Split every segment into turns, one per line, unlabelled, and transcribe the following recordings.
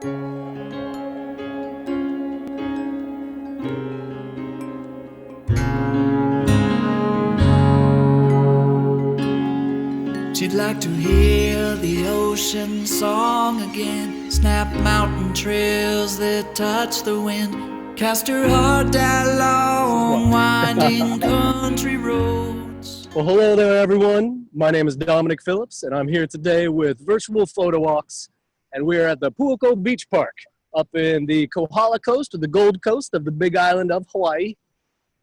She'd like to hear the ocean song again, snap mountain trails that touch the wind, cast her heart down long, winding country roads.
Well, hello there, everyone. My name is Dominic Phillips, and I'm here today with VirtualPhotoWalks, and we're at the Puako Beach Park up in the Kohala coast, or the Gold Coast of the Big Island of Hawaii.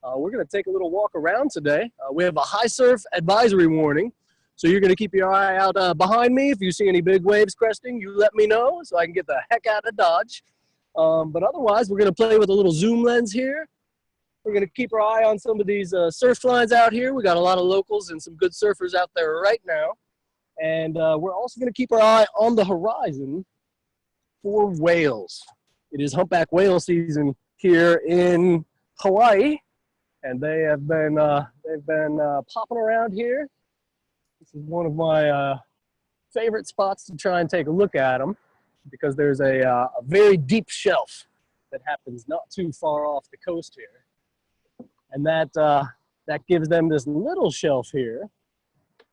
We're going to take a little walk around today. We have a high surf advisory warning. So you're going to keep your eye out behind me. If you see any big waves cresting, you let me know so I can get the heck out of Dodge. But otherwise, we're going to play with a little zoom lens here. We're going to keep our eye on some of these surf lines out here. We got a lot of locals and some good surfers out there right now. And we're also going to keep our eye on the horizon for whales. It is humpback whale season here in Hawaii, and they've been popping around here. This is one of my favorite spots to try and take a look at them because there's a very deep shelf that happens not too far off the coast here. And that gives them this little shelf here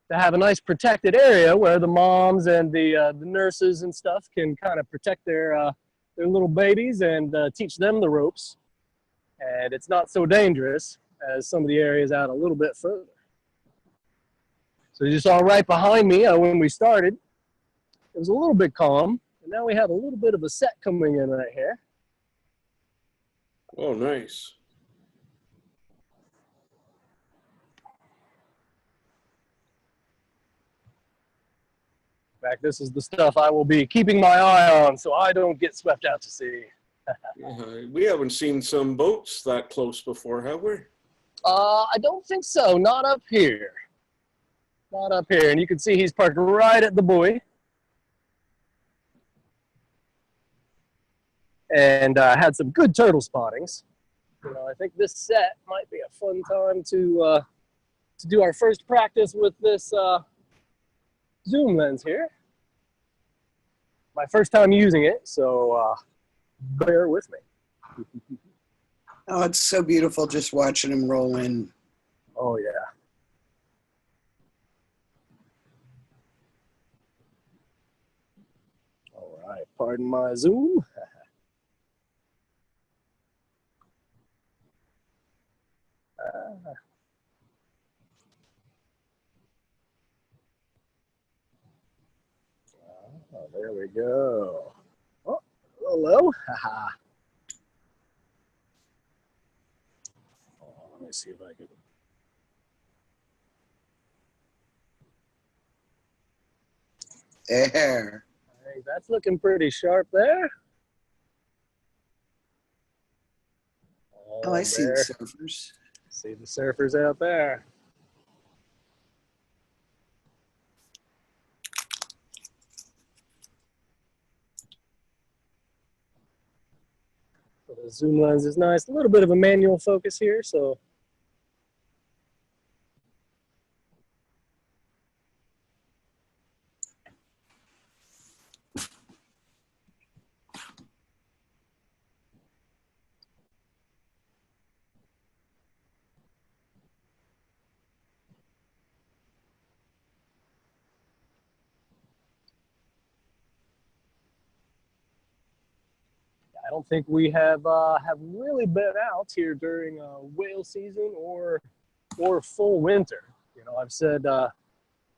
to have a nice protected area where the moms and the nurses and stuff can kind of protect their little babies and teach them the ropes. And it's not so dangerous as some of the areas out a little bit further. So you saw right behind me when we started, it was a little bit calm, and now we have a little bit of a set coming in right here.
Oh, nice.
In fact, this is the stuff I will be keeping my eye on so I don't get swept out to sea.
We haven't seen some boats that close before, have we?
I don't think so, not up here. Not up here, and you can see he's parked right at the buoy. And had some good turtle spottings. You know, I think this set might be a fun time to do our first practice with this zoom lens here. My first time using it, so bear with me.
Oh, it's so beautiful just watching him roll in.
Oh, yeah. Pardon my zoom. Oh, there we go. Oh, hello. Oh, let me see if I can.
There.
That's looking pretty sharp there.
Oh, I see the surfers.
See the surfers out there. So the zoom lens is nice. A little bit of a manual focus here, so. I don't think we have really been out here during whale season or full winter. You know, I've said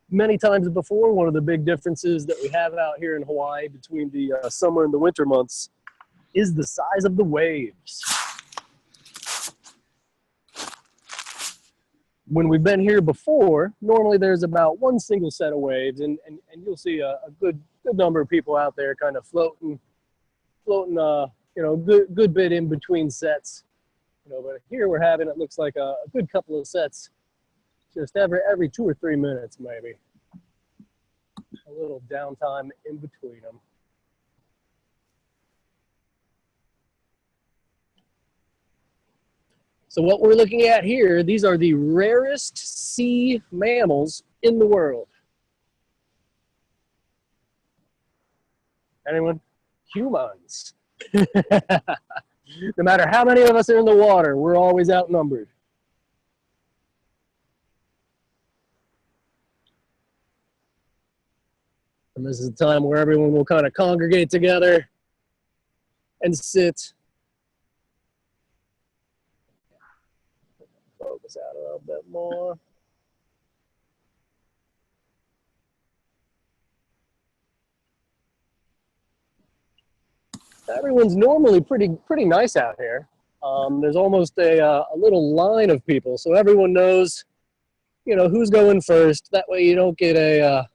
many times before, one of the big differences that we have out here in Hawaii between the summer and the winter months is the size of the waves. When we've been here before, normally there's about one single set of waves, and you'll see a good number of people out there kind of floating, you know, good bit in between sets. You know, but here we're having, it looks like a good couple of sets, just every 2 or 3 minutes maybe. A little downtime in between them. So what we're looking at here, these are the rarest sea mammals in the world. Anyone? humans. No matter how many of us are in the water, we're always outnumbered. And this is a time where everyone will kind of congregate together and sit. Focus out a little bit more. Everyone's normally pretty nice out here. There's almost a little line of people, so everyone knows, you know, who's going first. That way you don't get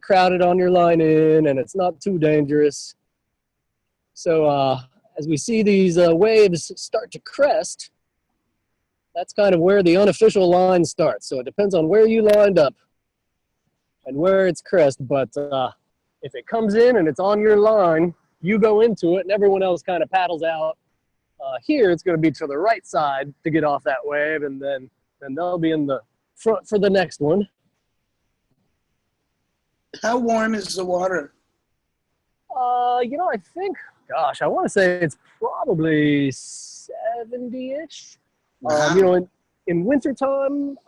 crowded on your line in, and it's not too dangerous. So as we see these waves start to crest, that's kind of where the unofficial line starts. So it depends on where you lined up and where it's crest. But if it comes in and it's on your line, you go into it and everyone else kind of paddles out. Here it's going to be to the right side to get off that wave, and then they'll be in the front for the next one.
How warm is the water?
You know, I think, gosh, I want to say it's probably 70-ish.
Wow.
You know, in wintertime,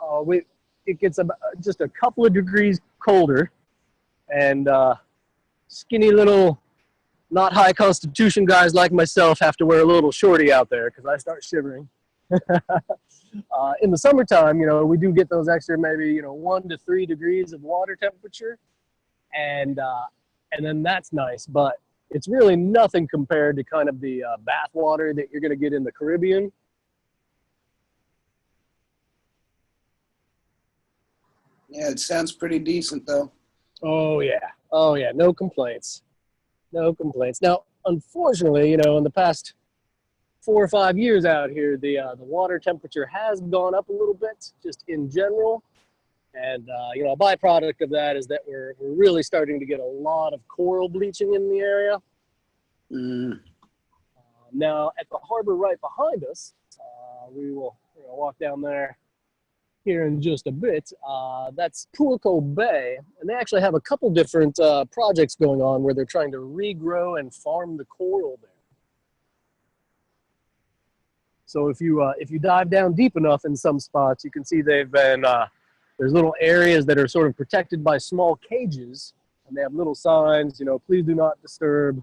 it gets about just a couple of degrees colder, and skinny little, not high constitution guys like myself have to wear a little shorty out there because I start shivering. In the summertime, you know, we do get those extra maybe, 1 to 3 degrees of water temperature, and then that's nice, but it's really nothing compared to kind of the bath water that you're going to get in the Caribbean.
Yeah, it sounds pretty decent though.
Oh yeah, no complaints. No complaints. Now, unfortunately, you know, in the past 4 or 5 years out here, the water temperature has gone up a little bit, just in general. And, you know, a byproduct of that is that we're really starting to get a lot of coral bleaching in the area. Now, at the harbor right behind us, we will walk down there here in just a bit. That's Puako Bay, and they actually have a couple different projects going on where they're trying to regrow and farm the coral there. So if you dive down deep enough in some spots, you can see they've been there's little areas that are sort of protected by small cages, and they have little signs, you know, please do not disturb.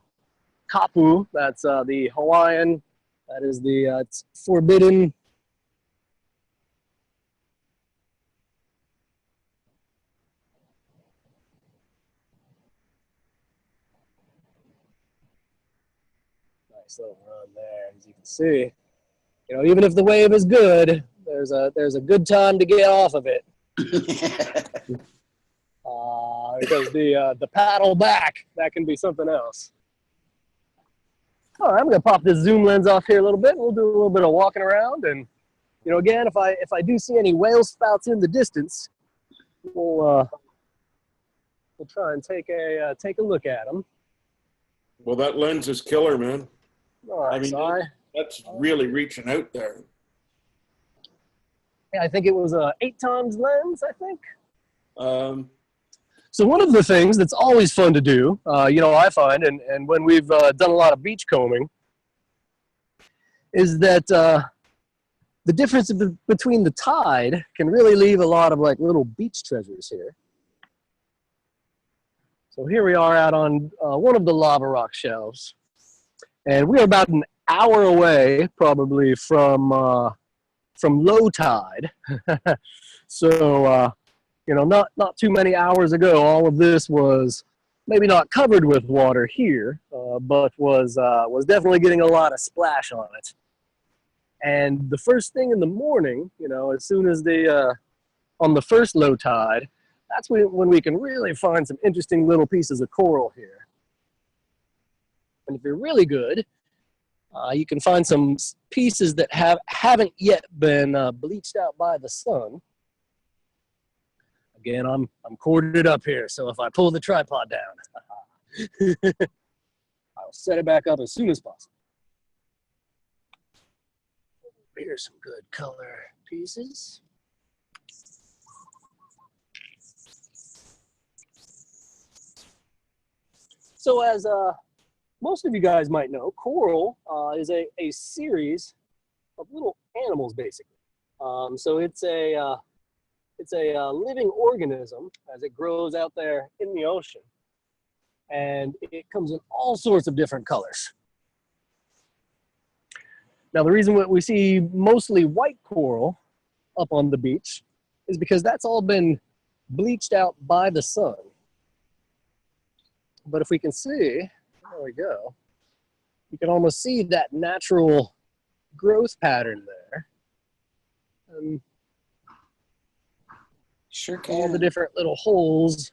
Kapu, that's the Hawaiian, that is the it's forbidden. Nice little run there, as you can see. You know, even if the wave is good, there's a good time to get off of it. Because the paddle back, that can be something else. All right, I'm gonna pop this zoom lens off here a little bit. We'll do a little bit of walking around, and you know, again, if I do see any whale spouts in the distance, we'll try and take a look at them.
Well, that lens is killer, man.
All right,
I mean,
sorry.
that's really reaching out there.
Yeah, I think it was a 8 times lens, I think.
Um,
So one of the things that's always fun to do, you know, I find, and when we've done a lot of beach combing, is that the difference between the tide can really leave a lot of like little beach treasures here. So here we are out on one of the lava rock shelves, and we are about an hour away probably from low tide. So you know, not too many hours ago, all of this was maybe not covered with water here, but was definitely getting a lot of splash on it. And the first thing in the morning, you know, as soon as on the first low tide, that's when we can really find some interesting little pieces of coral here. And if you're really good, you can find some pieces that haven't yet been bleached out by the sun. Again, I'm corded up here, so if I pull the tripod down, I'll set it back up as soon as possible. Here's some good color pieces. So as most of you guys might know, coral is a series of little animals, basically. So it's a living organism as it grows out there in the ocean. And it comes in all sorts of different colors. Now, the reason we see mostly white coral up on the beach is because that's all been bleached out by the sun. But if we can see, there we go, you can almost see that natural growth pattern there.
Sure can.
All the different little holes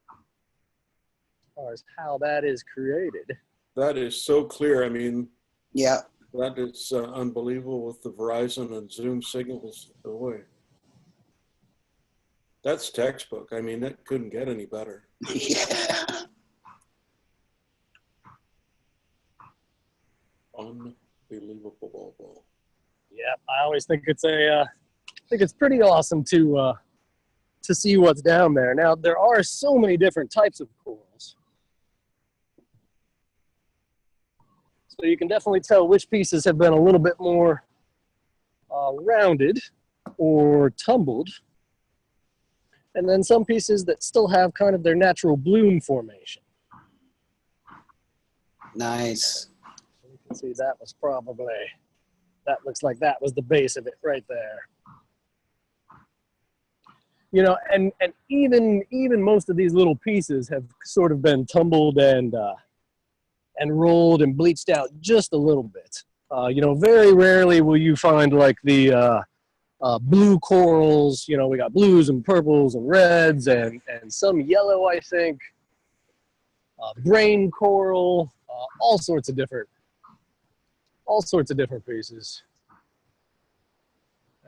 as far as how that is created.
That is so clear. I mean,
Yeah.
that is unbelievable with the Verizon and Zoom signals away. That's textbook. I mean, that couldn't get any better.
Yeah.
Unbelievable.
Yeah, I always think it's pretty awesome to see what's down there. Now, there are so many different types of corals. So you can definitely tell which pieces have been a little bit more rounded or tumbled. And then some pieces that still have kind of their natural bloom formation.
Nice.
So you can see that was probably, that looks like that was the base of it right there. You know, and even most of these little pieces have sort of been tumbled and rolled and bleached out just a little bit. You know, very rarely will you find like the blue corals. You know, we got blues and purples and reds and some yellow, I think. Grain coral, all sorts of different pieces.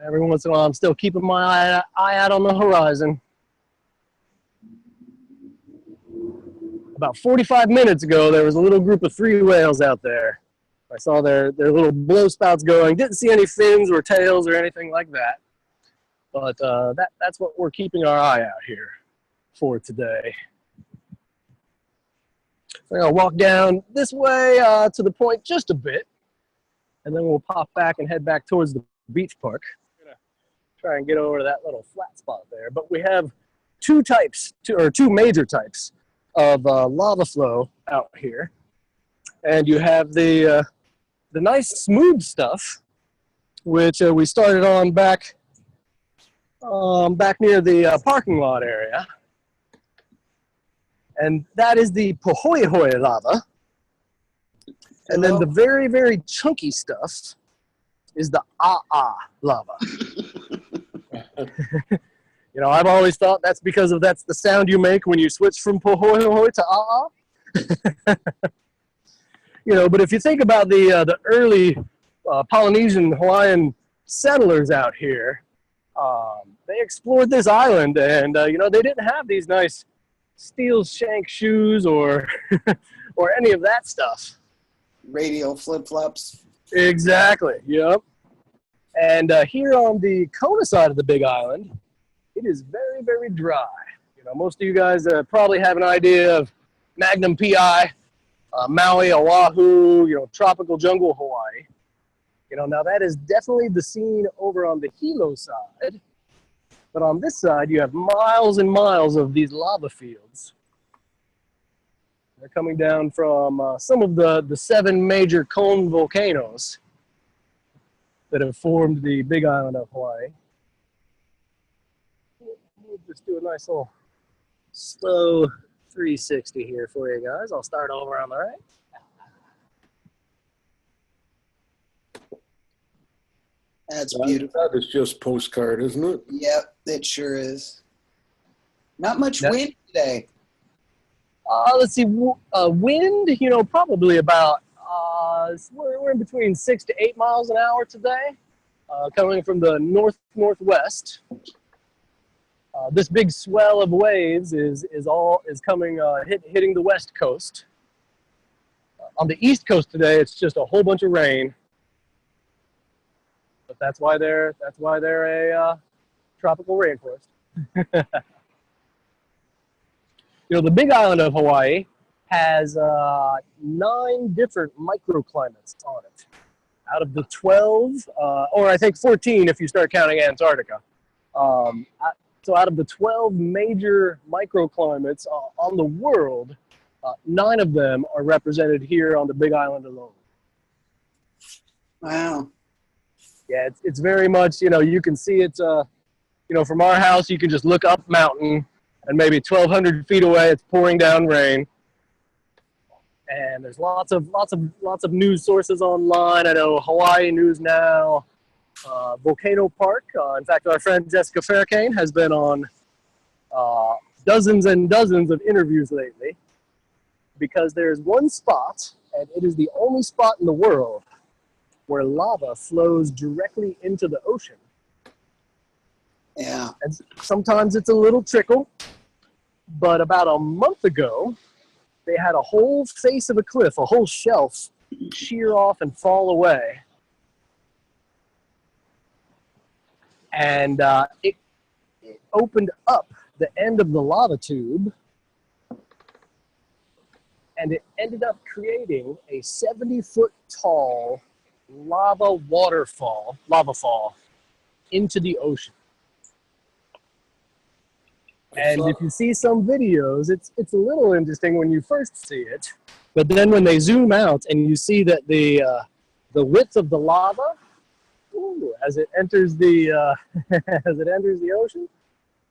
Every once in a while, I'm still keeping my eye out on the horizon. About 45 minutes ago, there was a little group of 3 whales out there. I saw their little blow spouts going. Didn't see any fins or tails or anything like that. But that's what we're keeping our eye out here for today. So I'm going to walk down this way to the point just a bit, and then we'll pop back and head back towards the beach park. I'm going to try and get over to that little flat spot there. But we have two major types of lava flow out here. And you have the nice smooth stuff, which we started on back near the parking lot area. And that is the Pohoihoi lava. And then the very, very chunky stuff is the Ah lava. You know, I've always thought that's because that's the sound you make when you switch from Pohoihoi to Ah. You know, but if you think about the early Polynesian Hawaiian settlers out here, they explored this island, and you know, they didn't have these nice steel shank shoes or or any of that stuff.
Radial flip-flops.
Exactly. Yep. And here on the Kona side of the Big Island, it is very, very dry. You know, most of you guys probably have an idea of Magnum PI, Maui, Oahu, you know, tropical jungle Hawaii. You know, now that is definitely the scene over on the Hilo side. But on this side, you have miles and miles of these lava fields. They're coming down from some of the 7 major cone volcanoes that have formed the Big Island of Hawaii. We'll just do a nice little slow 360 here for you guys. I'll start over on the right.
That's beautiful.
That is just postcard, isn't it?
Yep, it sure is. Not much wind today.
Let's see, wind, you know, probably about, we're in between 6 to 8 miles an hour today, coming from the northwest. This big swell of waves is coming, hitting the west coast. On the east coast today, it's just a whole bunch of rain. But that's why they're a tropical rainforest. You know, the Big Island of Hawaii has 9 different microclimates on it. Out of the 12, or I think 14 if you start counting Antarctica. So out of the 12 major microclimates on the world, 9 of them are represented here on the Big Island alone.
Wow.
Yeah, it's very much, you can see it, from our house, you can just look up mountain, and maybe 1,200 feet away, it's pouring down rain. And there's lots of news sources online. I know Hawaii News Now, Volcano Park. In fact, our friend Jessica Faircane has been on dozens and dozens of interviews lately, because there's one spot, and it is the only spot in the world where lava flows directly into the ocean.
Yeah.
And sometimes it's a little trickle, but about a month ago, they had a whole face of a cliff, a whole shelf, shear off and fall away. And it opened up the end of the lava tube, and it ended up creating a 70-foot tall lava fall into the ocean. And if you see some videos, it's a little interesting when you first see it, but then when they zoom out and you see that the width of the lava, as it enters the as it enters the ocean,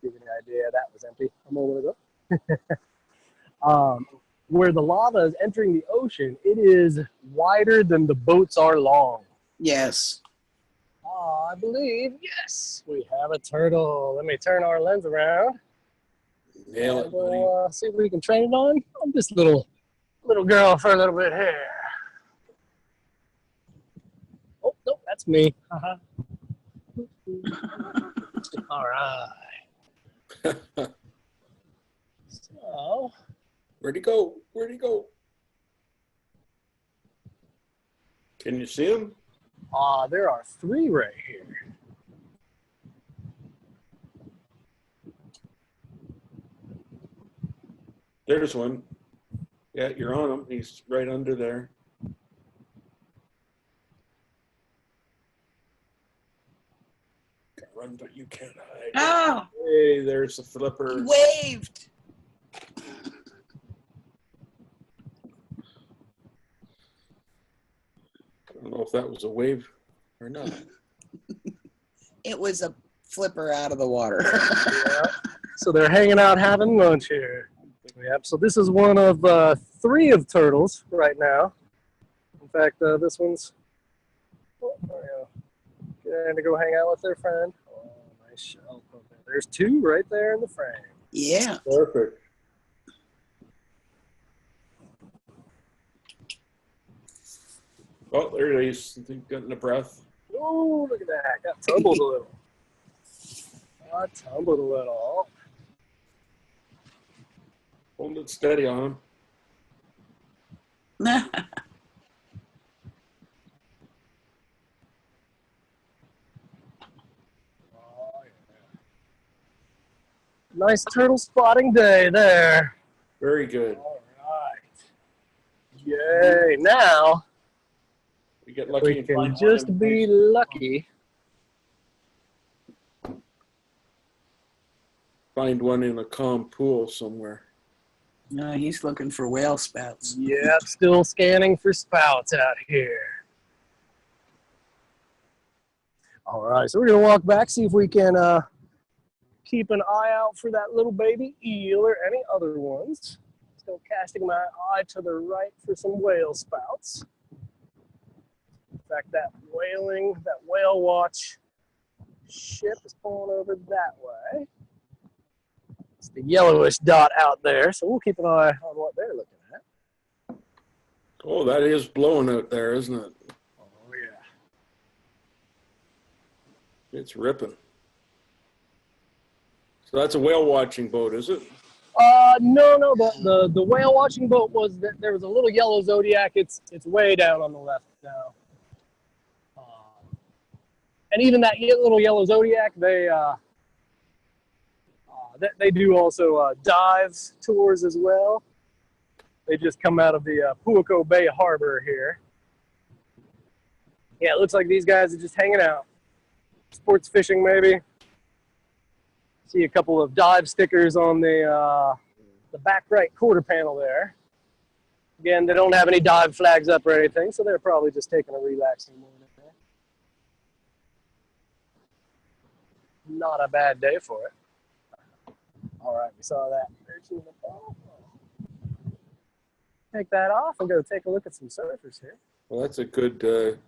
give you an idea. That was empty a moment ago. Where the lava is entering the ocean, it is wider than the boats are long.
Yes.
I believe, yes, we have a turtle. Let me turn our lens around.
Nail it, buddy.
We'll see if we can train it on this little girl for a little bit here. Oh, no, that's me. All right. So,
Where'd he go? Where'd he go? Can you see him?
there are 3 right here.
There's one. Yeah, you're on him. He's right under there. Can run, but you can't hide.
Oh,
Hey, there's the flipper.
he waved.
I don't know if that was a wave or not.
It was a flipper out of the water.
Yeah. So they're hanging out having lunch here. Yep. So this is one of 3 of turtles right now. In fact, this one's going to go hang out with their friend. Oh, nice shell. There's 2 right there in the frame.
Yeah.
Perfect. Oh, there he is. Getting a breath.
Oh, look at that. Got tumbled a little. Got tumbled a little.
Hold it steady on him.
Oh, yeah. Nice turtle spotting day there.
Very good.
All right. Yay. Now,
We get lucky.
we
and
can
find
just
one.
be lucky.
Find one in a calm pool somewhere.
No, he's looking for whale spouts.
Yep, still scanning for spouts out here. All right, so we're going to walk back, see if we can keep an eye out for that little baby eel or any other ones. Still casting my eye to the right for some whale spouts. In fact, that whale watch ship is pulling over that way. It's the yellowish dot out there, so we'll keep an eye on what they're looking at.
Oh, that is blowing out there, isn't it?
Oh, yeah.
It's ripping. So that's a whale watching boat, is it?
No. The whale watching boat was that there was a little yellow Zodiac. It's way down on the left now. And even that little yellow Zodiac, they do also dive tours as well. They just come out of the Puako Bay Harbor here. Yeah, it looks like these guys are just hanging out. Sports fishing, maybe. See a couple of dive stickers on the back right quarter panel there. Again, they don't have any dive flags up or anything, so they're probably just taking a relaxing morning there. Not a bad day for it. All right, we saw that. Take that off and go take a look at some surfers here.
Well, that's a good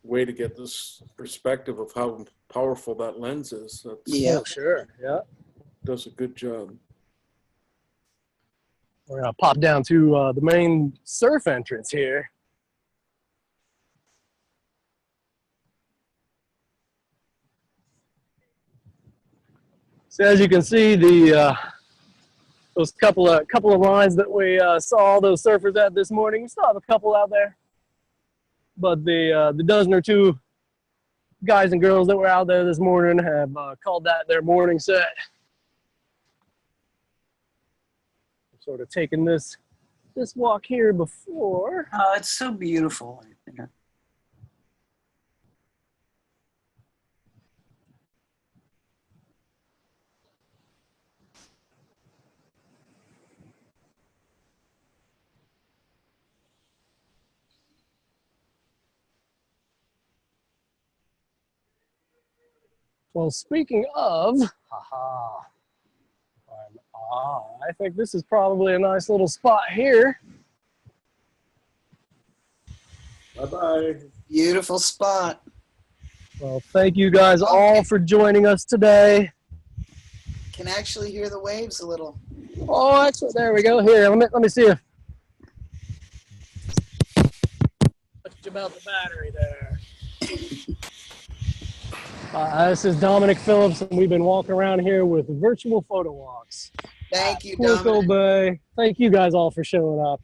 way to get this perspective of how powerful that lens is. That's,
Yeah.
Oh, sure. Yeah.
does a good job.
We're going to pop down to the main surf entrance here. So as you can see, those couple of lines that we saw all those surfers at this morning, we still have a couple out there. But the dozen or two guys and girls that were out there this morning have called that their morning set. Sort of taking this walk here before.
Oh, it's so beautiful.
Well, speaking of, I think this is probably a nice little spot here.
Bye-bye.
Beautiful spot.
Well, thank you guys all for joining us today.
Can actually hear the waves a little.
Oh, excellent. There we go. Here, let me see if. Much about the battery there. This is Dominic Phillips, and we've been walking around here with Virtual Photo Walks.
Thank you,
Puako
Dominic.
Bay. Thank you guys all for showing up.